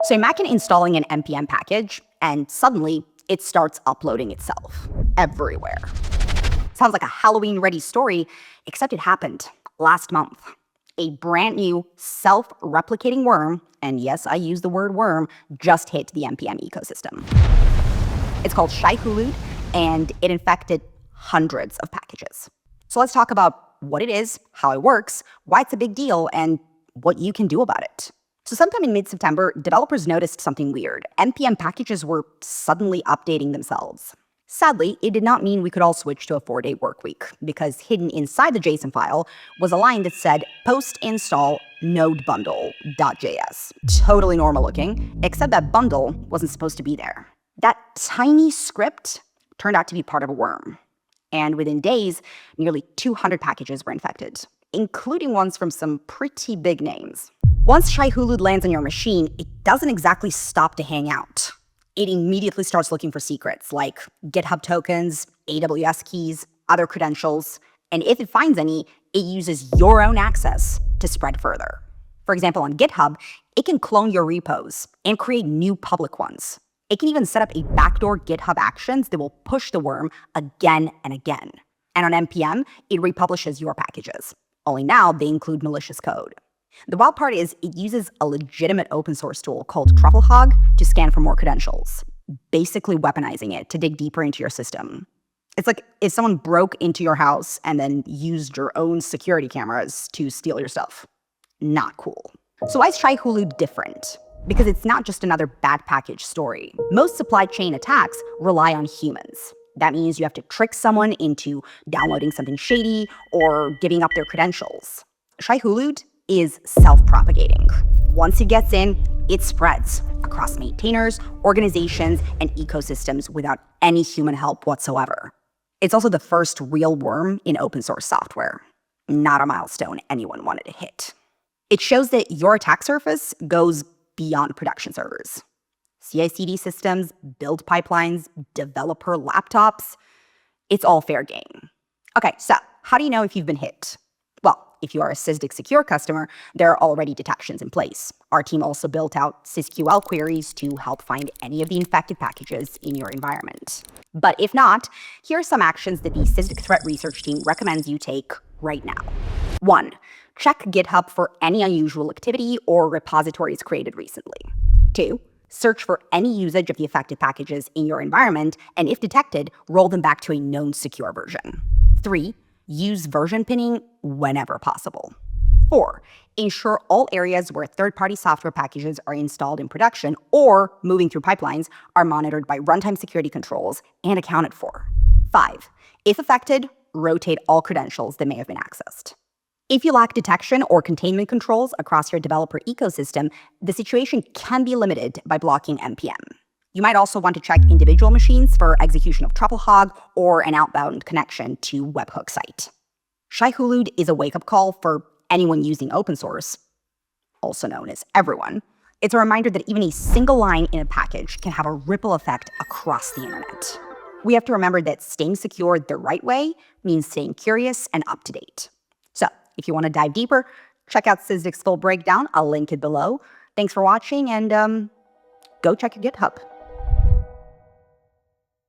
So imagine installing an NPM package, and suddenly it starts uploading itself everywhere. Sounds like a Halloween-ready story, except it happened last month. A brand new self-replicating worm, and yes, I use the word worm, just hit the NPM ecosystem. It's called Shai-Hulud, and it infected hundreds of packages. So let's talk about what it is, how it works, why it's a big deal, and what you can do about it. So sometime in mid-September, developers noticed something weird. NPM packages were suddenly updating themselves. Sadly, it did not mean we could all switch to a 4-day work week, because hidden inside the JSON file was a line that said post-install nodebundle.js. Totally normal looking, except that bundle wasn't supposed to be there. That tiny script turned out to be part of a worm. And within days, nearly 200 packages were infected, including ones from some pretty big names. Once Shai-Hulud lands on your machine, it doesn't exactly stop to hang out. It immediately starts looking for secrets like GitHub tokens, AWS keys, other credentials, and if it finds any, it uses your own access to spread further. For example, on GitHub, it can clone your repos and create new public ones. It can even set up a backdoor GitHub actions that will push the worm again and again. And on NPM, it republishes your packages. Only now they include malicious code. The wild part is it uses a legitimate open source tool called TruffleHog to scan for more credentials, basically weaponizing it to dig deeper into your system. It's like if someone broke into your house and then used your own security cameras to steal your stuff. Not cool. So why is Shai-Hulud different? Because it's not just another bad package story. Most supply chain attacks rely on humans. That means you have to trick someone into downloading something shady or giving up their credentials. Shai-Hulud is self-propagating. Once it gets in, it spreads across maintainers, organizations, and ecosystems without any human help whatsoever. It's also the first real worm in open source software. Not a milestone anyone wanted to hit. It shows that your attack surface goes beyond production servers. CI/CD systems, build pipelines, developer laptops, it's all fair game. Okay, so how do you know if you've been hit? Well, if you are a Sysdig secure customer, there are already detections in place. Our team also built out SysQL queries to help find any of the infected packages in your environment. But if not, here are some actions that the Sysdig Threat Research Team recommends you take right now. 1. Check GitHub for any unusual activity or repositories created recently. 2. Search for any usage of the affected packages in your environment, and if detected, roll them back to a known secure version. 3. Use version pinning whenever possible. 4. Ensure all areas where third-party software packages are installed in production or moving through pipelines are monitored by runtime security controls and accounted for. 5. If affected, rotate all credentials that may have been accessed. If you lack detection or containment controls across your developer ecosystem, the situation can be limited by blocking NPM. You might also want to check individual machines for execution of TruffleHog or an outbound connection to webhook site. Shai-Hulud is a wake-up call for anyone using open source, also known as everyone. It's a reminder that even a single line in a package can have a ripple effect across the internet. We have to remember that staying secure the right way means staying curious and up to date. So if you want to dive deeper, check out Sysdig's full breakdown. I'll link it below. Thanks for watching, and go check your GitHub.